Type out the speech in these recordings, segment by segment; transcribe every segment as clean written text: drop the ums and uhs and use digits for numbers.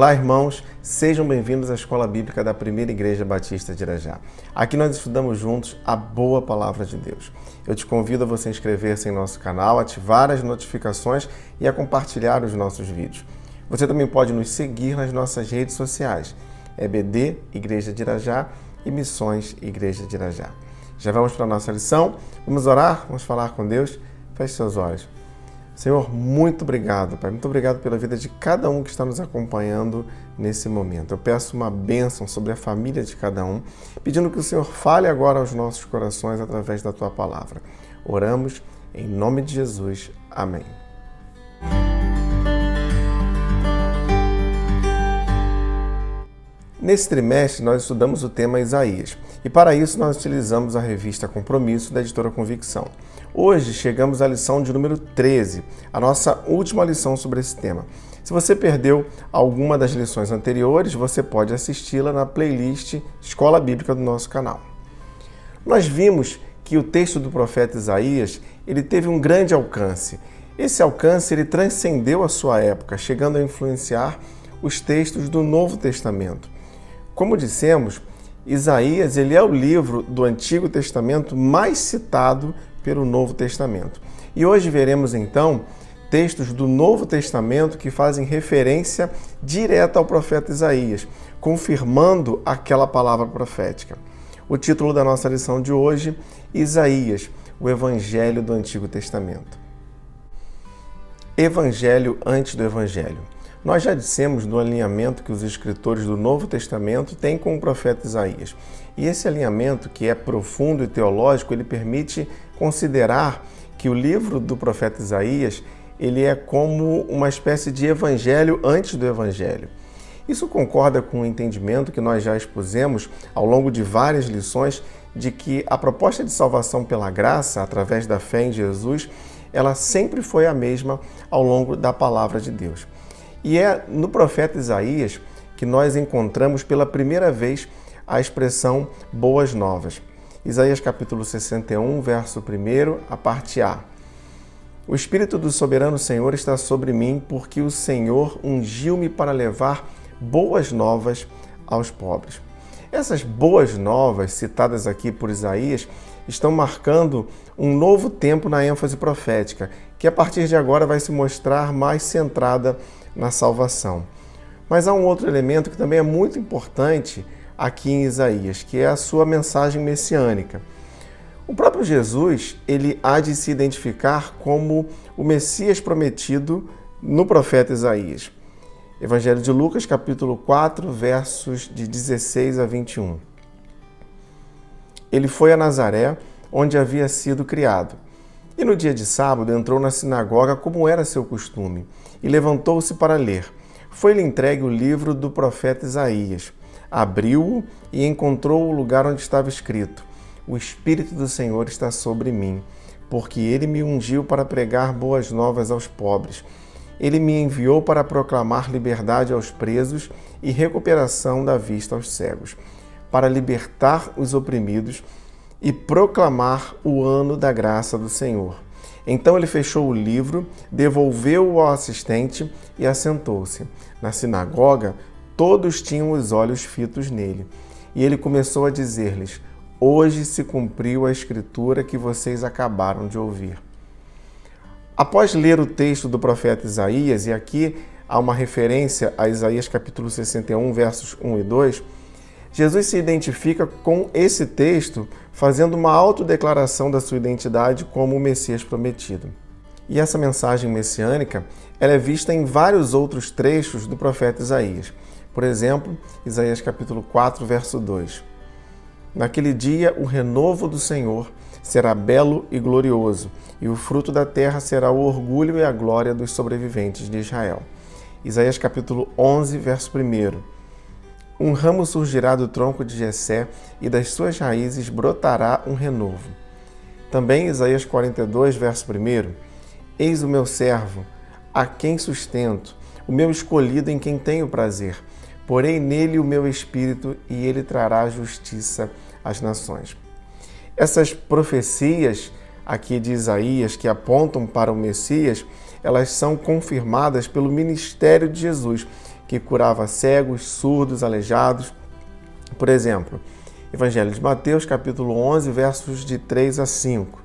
Olá, irmãos, sejam bem-vindos à Escola Bíblica da Primeira Igreja Batista de Irajá. Aqui nós estudamos juntos a boa palavra de Deus. Eu te convido a você inscrever-se em nosso canal, ativar as notificações e a compartilhar os nossos vídeos. Você também pode nos seguir nas nossas redes sociais, EBD, Igreja de Irajá e Missões Igreja de Irajá. Já vamos para a nossa lição? Vamos orar? Vamos falar com Deus? Feche seus olhos. Senhor, muito obrigado, Pai. Muito obrigado pela vida de cada um que está nos acompanhando nesse momento. Eu peço uma bênção sobre a família de cada um, pedindo que o Senhor fale agora aos nossos corações através da Tua palavra. Oramos em nome de Jesus. Amém. Nesse trimestre, nós estudamos o tema Isaías e para isso nós utilizamos a revista Compromisso da editora Convicção. Hoje chegamos à lição de número 13, a nossa última lição sobre esse tema. Se você perdeu alguma das lições anteriores, você pode assisti-la na playlist Escola Bíblica do nosso canal. Nós vimos que o texto do profeta Isaías ele teve um grande alcance. Esse alcance ele transcendeu a sua época, chegando a influenciar os textos do Novo Testamento. Como dissemos, Isaías ele é o livro do Antigo Testamento mais citado pelo Novo Testamento. E hoje veremos então textos do Novo Testamento que fazem referência direta ao profeta Isaías, confirmando aquela palavra profética. O título da nossa lição de hoje, Isaías, o Evangelho do Antigo Testamento. Evangelho antes do Evangelho. Nós já dissemos do alinhamento que os escritores do Novo Testamento têm com o profeta Isaías. E esse alinhamento, que é profundo e teológico, ele permite considerar que o livro do profeta Isaías ele é como uma espécie de evangelho antes do evangelho. Isso concorda com o entendimento que nós já expusemos ao longo de várias lições de que a proposta de salvação pela graça, através da fé em Jesus, ela sempre foi a mesma ao longo da palavra de Deus. E é no profeta Isaías que nós encontramos pela primeira vez a expressão boas novas. Isaías capítulo 61, verso 1, a parte A. O Espírito do soberano Senhor está sobre mim, porque o Senhor ungiu-me para levar boas novas aos pobres. Essas boas novas, citadas aqui por Isaías, estão marcando um novo tempo na ênfase profética, que a partir de agora vai se mostrar mais centrada na salvação. Mas há um outro elemento que também é muito importante aqui em Isaías, que é a sua mensagem messiânica. O próprio Jesus, ele há de se identificar como o Messias prometido no profeta Isaías. Evangelho de Lucas, capítulo 4, versos de 16 a 21. Ele foi a Nazaré, onde havia sido criado. E no dia de sábado entrou na sinagoga como era seu costume, e levantou-se para ler. Foi-lhe entregue o livro do profeta Isaías. Abriu-o e encontrou o lugar onde estava escrito: O Espírito do Senhor está sobre mim, porque ele me ungiu para pregar boas novas aos pobres. Ele me enviou para proclamar liberdade aos presos e recuperação da vista aos cegos, para libertar os oprimidos e proclamar o ano da graça do Senhor. Então ele fechou o livro, devolveu-o ao assistente e assentou-se. Na sinagoga, todos tinham os olhos fitos nele. E ele começou a dizer-lhes: Hoje se cumpriu a escritura que vocês acabaram de ouvir. Após ler o texto do profeta Isaías, e aqui há uma referência a Isaías capítulo 61, versos 1 e 2, Jesus se identifica com esse texto, fazendo uma autodeclaração da sua identidade como o Messias prometido. E essa mensagem messiânica ela é vista em vários outros trechos do profeta Isaías. Por exemplo, Isaías capítulo 4, verso 2. Naquele dia, o renovo do Senhor será belo e glorioso, e o fruto da terra será o orgulho e a glória dos sobreviventes de Israel. Isaías capítulo 11, verso 1. Um ramo surgirá do tronco de Jessé, e das suas raízes brotará um renovo. Também Isaías 42, verso 1. Eis o meu servo, a quem sustento, o meu escolhido em quem tenho prazer. Porei nele o meu espírito, e ele trará justiça às nações. Essas profecias aqui de Isaías, que apontam para o Messias, elas são confirmadas pelo ministério de Jesus, que curava cegos, surdos, aleijados. Por exemplo, Evangelho de Mateus, capítulo 11, versos de 3 a 5.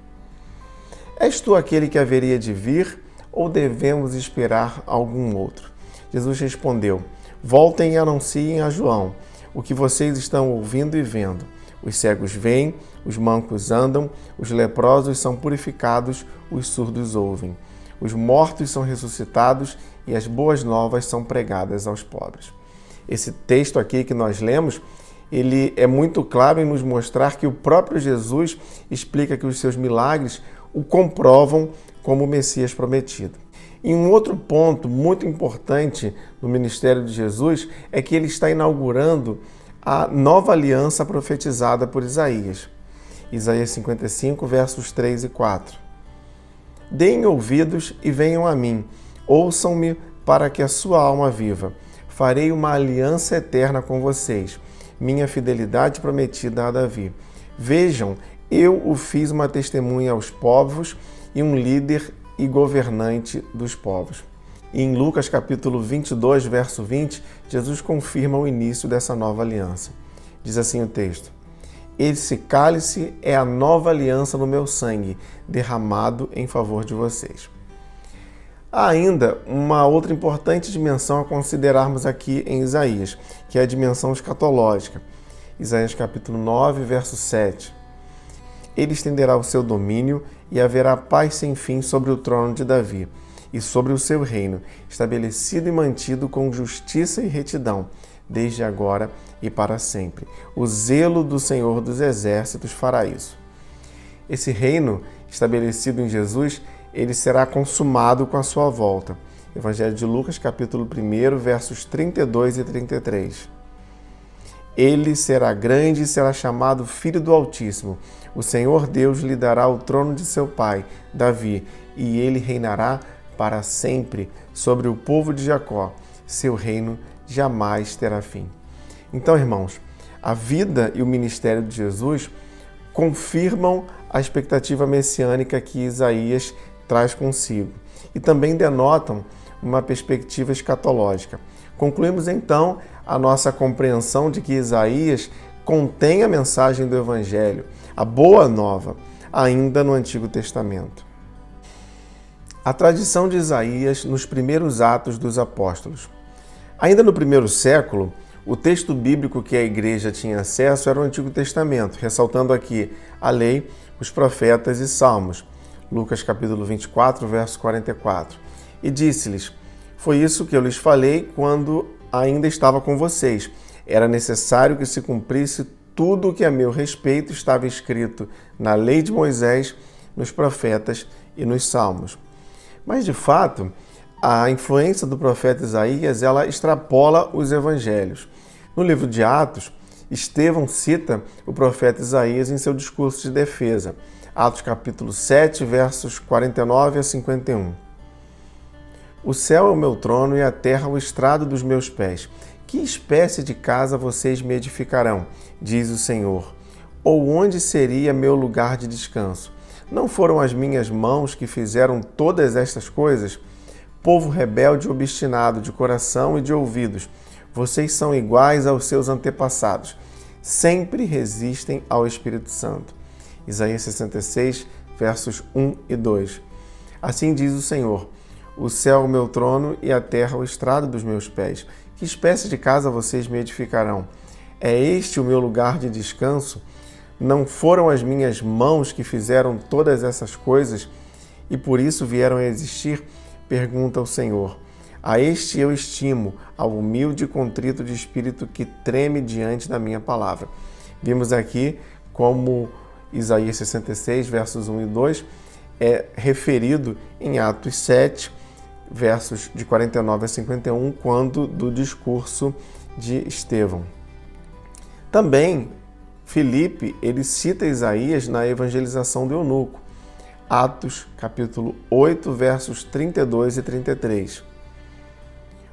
És tu aquele que haveria de vir, ou devemos esperar algum outro? Jesus respondeu: voltem e anunciem a João o que vocês estão ouvindo e vendo. Os cegos veem, os mancos andam, os leprosos são purificados, os surdos ouvem. Os mortos são ressuscitados e as boas novas são pregadas aos pobres. Esse texto aqui que nós lemos, ele é muito claro em nos mostrar que o próprio Jesus explica que os seus milagres o comprovam como o Messias prometido. E um outro ponto muito importante no ministério de Jesus é que ele está inaugurando a nova aliança profetizada por Isaías. Isaías 55, versos 3 e 4. Deem ouvidos e venham a mim, ouçam-me para que a sua alma viva. Farei uma aliança eterna com vocês, minha fidelidade prometida a Davi. Vejam, eu o fiz uma testemunha aos povos e um líder e governante dos povos. E em Lucas capítulo 22, verso 20, Jesus confirma o início dessa nova aliança. Diz assim o texto: esse cálice é a nova aliança no meu sangue, derramado em favor de vocês. Há ainda uma outra importante dimensão a considerarmos aqui em Isaías, que é a dimensão escatológica. Isaías capítulo 9, verso 7. Ele estenderá o seu domínio e haverá paz sem fim sobre o trono de Davi e sobre o seu reino, estabelecido e mantido com justiça e retidão, desde agora e para sempre. O zelo do Senhor dos Exércitos fará isso. Esse reino, estabelecido em Jesus, ele será consumado com a sua volta. Evangelho de Lucas, capítulo 1, versos 32 e 33. Ele será grande e será chamado Filho do Altíssimo. O Senhor Deus lhe dará o trono de seu pai, Davi, e ele reinará para sempre sobre o povo de Jacó. Seu reino jamais terá fim. Então, irmãos, a vida e o ministério de Jesus confirmam a expectativa messiânica que Isaías traz consigo e também denotam uma perspectiva escatológica. Concluímos então a nossa compreensão de que Isaías contém a mensagem do Evangelho, a boa nova, ainda no Antigo Testamento. A tradição de Isaías nos primeiros Atos dos Apóstolos. Ainda no primeiro século, o texto bíblico que a igreja tinha acesso era o Antigo Testamento, ressaltando aqui a lei, os profetas e salmos. Lucas capítulo 24, verso 44. E disse-lhes: foi isso que eu lhes falei quando ainda estava com vocês. Era necessário que se cumprisse tudo o que a meu respeito estava escrito na lei de Moisés, nos profetas e nos salmos. Mas, de fato, a influência do profeta Isaías, ela extrapola os evangelhos. No livro de Atos, Estevão cita o profeta Isaías em seu discurso de defesa. Atos capítulo 7, versos 49 a 51. O céu é o meu trono e a terra o estrado dos meus pés. Que espécie de casa vocês me edificarão? Diz o Senhor. Ou onde seria meu lugar de descanso? Não foram as minhas mãos que fizeram todas estas coisas? Povo rebelde e obstinado de coração e de ouvidos, vocês são iguais aos seus antepassados. Sempre resistem ao Espírito Santo. Isaías 66, versos 1 e 2. Assim diz o Senhor: o céu é o meu trono e a terra o estrado dos meus pés. Que espécie de casa vocês me edificarão? É este o meu lugar de descanso? Não foram as minhas mãos que fizeram todas essas coisas e por isso vieram a existir? Pergunta o Senhor. A este eu estimo, ao humilde e contrito de espírito que treme diante da minha palavra. Vimos aqui como Isaías 66, versos 1 e 2, é referido em Atos 7, versos de 49 a 51, quando do discurso de Estevão. Também, Filipe, ele cita Isaías na evangelização do eunuco. Atos, capítulo 8, versos 32 e 33.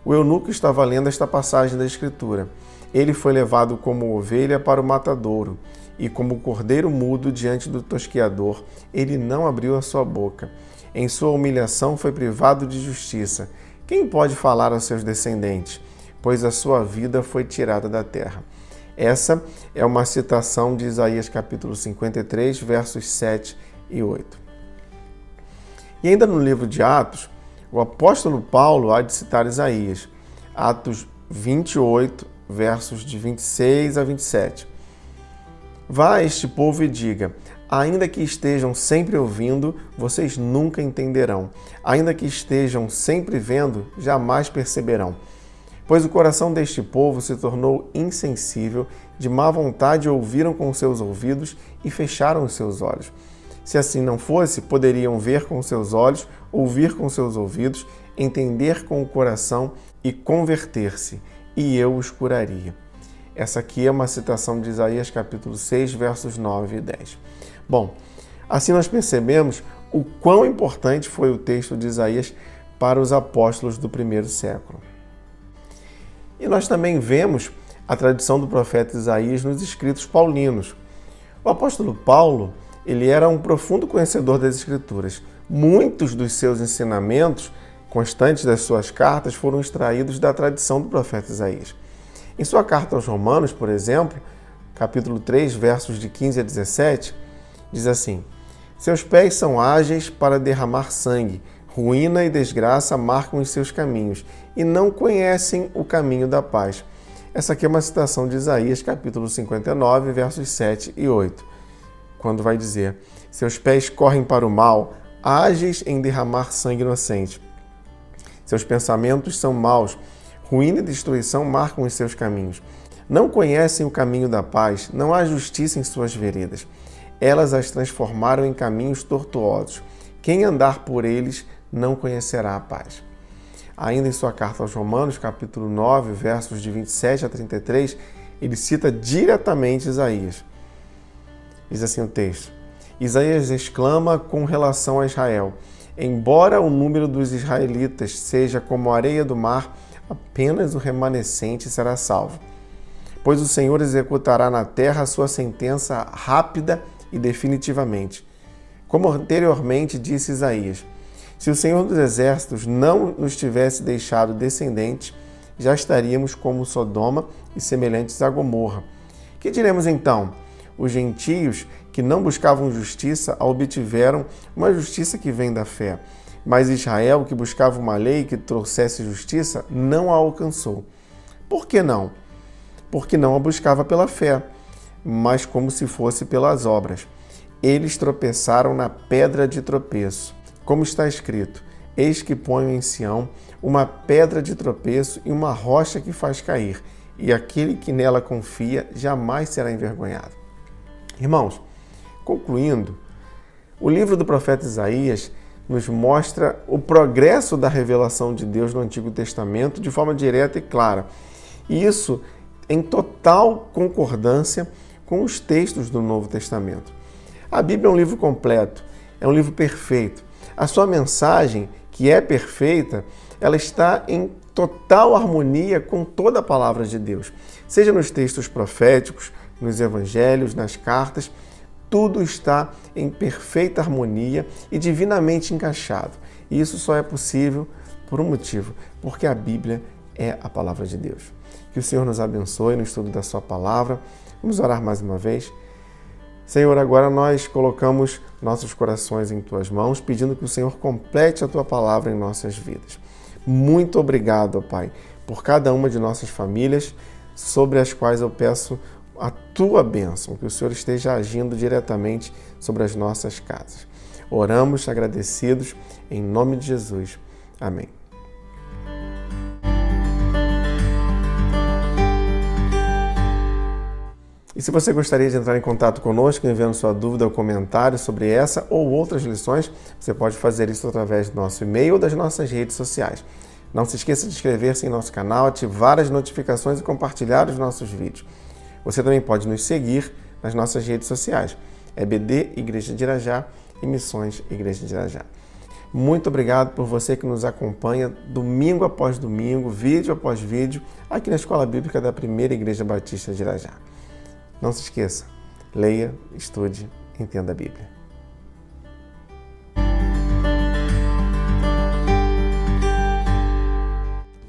O eunuco estava lendo esta passagem da Escritura. Ele foi levado como ovelha para o matadouro, e como cordeiro mudo diante do tosqueador, ele não abriu a sua boca. Em sua humilhação foi privado de justiça. Quem pode falar aos seus descendentes? pois a sua vida foi tirada da terra. Essa é uma citação de Isaías capítulo 53, versos 7 e 8. E ainda no livro de Atos, o apóstolo Paulo há de citar Isaías, Atos 28, versos de 26 a 27. Vá a este povo e diga: ainda que estejam sempre ouvindo, vocês nunca entenderão. Ainda que estejam sempre vendo, jamais perceberão. Pois o coração deste povo se tornou insensível, de má vontade ouviram com seus ouvidos e fecharam os seus olhos. Se assim não fosse, poderiam ver com seus olhos, ouvir com seus ouvidos, entender com o coração e converter-se, e eu os curaria. Essa aqui é uma citação de Isaías capítulo 6, versos 9 e 10. Bom, assim nós percebemos o quão importante foi o texto de Isaías para os apóstolos do primeiro século. E nós também vemos a tradição do profeta Isaías nos escritos paulinos. O apóstolo Paulo, ele era um profundo conhecedor das Escrituras. Muitos dos seus ensinamentos, constantes das suas cartas, foram extraídos da tradição do profeta Isaías. Em sua carta aos Romanos, por exemplo, capítulo 3, versos de 15 a 17, diz assim: seus pés são ágeis para derramar sangue, ruína e desgraça marcam os seus caminhos, e não conhecem o caminho da paz. Essa aqui é uma citação de Isaías, capítulo 59, versos 7 e 8, quando vai dizer: seus pés correm para o mal, ágeis em derramar sangue inocente. Seus pensamentos são maus, ruína e destruição marcam os seus caminhos. Não conhecem o caminho da paz, não há justiça em suas veredas. Elas as transformaram em caminhos tortuosos. Quem andar por eles não conhecerá a paz. Ainda em sua carta aos Romanos, capítulo 9, versos de 27 a 33, ele cita diretamente Isaías. Diz assim o texto: Isaías exclama com relação a Israel: embora o número dos israelitas seja como a areia do mar, apenas o remanescente será salvo. Pois o Senhor executará na terra a sua sentença rápida e definitivamente. Como anteriormente disse Isaías: se o Senhor dos Exércitos não nos tivesse deixado descendentes, já estaríamos como Sodoma e semelhantes a Gomorra. Que diremos então? Os gentios que não buscavam justiça a obtiveram, uma justiça que vem da fé. Mas Israel, que buscava uma lei que trouxesse justiça, não a alcançou. Por que não? Porque não a buscava pela fé, mas como se fosse pelas obras. Eles tropeçaram na pedra de tropeço. Como está escrito: eis que ponho em Sião uma pedra de tropeço e uma rocha que faz cair, e aquele que nela confia jamais será envergonhado. Irmãos, concluindo, o livro do profeta Isaías nos mostra o progresso da revelação de Deus no Antigo Testamento de forma direta e clara. E isso em total concordância com os textos do Novo Testamento. A Bíblia é um livro completo, é um livro perfeito. A sua mensagem, que é perfeita, ela está em total harmonia com toda a palavra de Deus. Seja nos textos proféticos, nos evangelhos, nas cartas, tudo está em perfeita harmonia e divinamente encaixado. E isso só é possível por um motivo, porque a Bíblia é a palavra de Deus. Que o Senhor nos abençoe no estudo da sua palavra. Vamos orar mais uma vez. Senhor, agora nós colocamos nossos corações em tuas mãos, pedindo que o Senhor complete a tua palavra em nossas vidas. Muito obrigado, ó Pai, por cada uma de nossas famílias, sobre as quais eu peço a tua bênção, que o Senhor esteja agindo diretamente sobre as nossas casas. Oramos agradecidos em nome de Jesus. Amém. E se você gostaria de entrar em contato conosco, enviando sua dúvida ou comentário sobre essa ou outras lições, você pode fazer isso através do nosso e-mail ou das nossas redes sociais. Não se esqueça de inscrever-se em nosso canal, ativar as notificações e compartilhar os nossos vídeos. Você também pode nos seguir nas nossas redes sociais, EBD Igreja de Irajá e Missões Igreja de Irajá. Muito obrigado por você que nos acompanha domingo após domingo, vídeo após vídeo, aqui na Escola Bíblica da Primeira Igreja Batista de Irajá. Não se esqueça, leia, estude, entenda a Bíblia.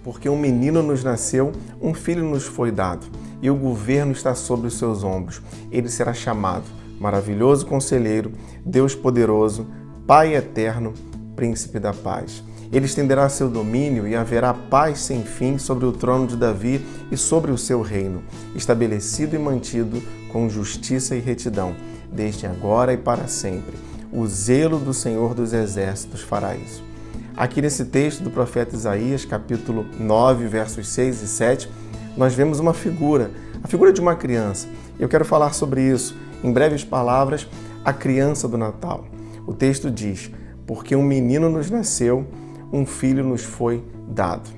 Por porque um menino nos nasceu, um filho nos foi dado, e o governo está sobre os seus ombros. Ele será chamado Maravilhoso Conselheiro, Deus Poderoso, Pai Eterno, Príncipe da Paz. Ele estenderá seu domínio e haverá paz sem fim sobre o trono de Davi e sobre o seu reino, estabelecido e mantido com justiça e retidão, desde agora e para sempre. O zelo do Senhor dos Exércitos fará isso. Aqui nesse texto do profeta Isaías, capítulo 9, versos 6 e 7, nós vemos uma figura, a figura de uma criança. Eu quero falar sobre isso, em breves palavras, a criança do Natal. O texto diz: porque um menino nos nasceu, um filho nos foi dado.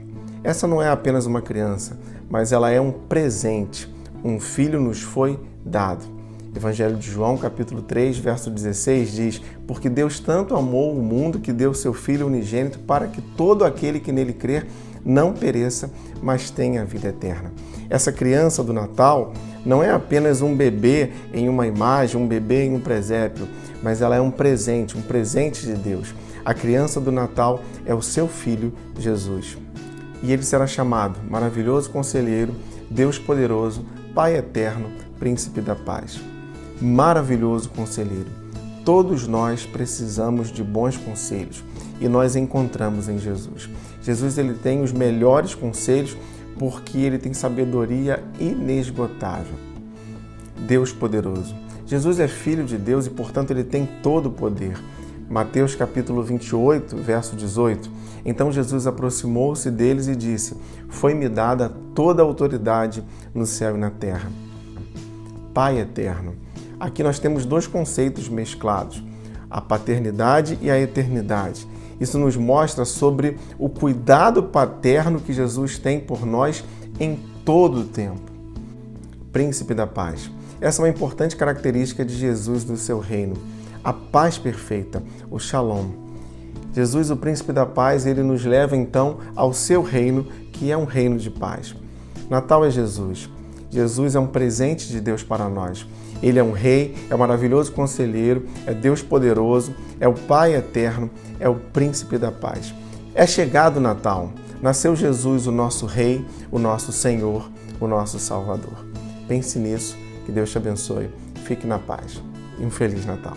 Essa não é apenas uma criança, mas ela é um presente. Um filho nos foi dado. Evangelho de João, capítulo 3, verso 16, diz: porque Deus tanto amou o mundo que deu seu Filho unigênito para que todo aquele que nele crer não pereça, mas tenha a vida eterna. Essa criança do Natal não é apenas um bebê em uma imagem, um bebê em um presépio, mas ela é um presente de Deus. A criança do Natal é o seu Filho, Jesus. E ele será chamado Maravilhoso Conselheiro, Deus Poderoso, Pai Eterno, Príncipe da Paz. Maravilhoso Conselheiro. Todos nós precisamos de bons conselhos e nós encontramos em Jesus. Jesus, ele tem os melhores conselhos porque ele tem sabedoria inesgotável. Deus Poderoso. Jesus é Filho de Deus e, portanto, ele tem todo o poder. Mateus capítulo 28, verso 18. Então Jesus aproximou-se deles e disse: foi-me dada toda a autoridade no céu e na terra. Pai Eterno. Aqui nós temos dois conceitos mesclados, a paternidade e a eternidade. Isso nos mostra sobre o cuidado paterno que Jesus tem por nós em todo o tempo. Príncipe da Paz. Essa é uma importante característica de Jesus do seu reino. A paz perfeita, o Shalom. Jesus, o Príncipe da Paz, ele nos leva então ao seu reino, que é um reino de paz. Natal é Jesus. Jesus é um presente de Deus para nós. Ele é um rei, é um maravilhoso conselheiro, é Deus poderoso, é o Pai eterno, é o Príncipe da Paz. É chegado o Natal. Nasceu Jesus, o nosso Rei, o nosso Senhor, o nosso Salvador. Pense nisso, que Deus te abençoe. Fique na paz e um Feliz Natal.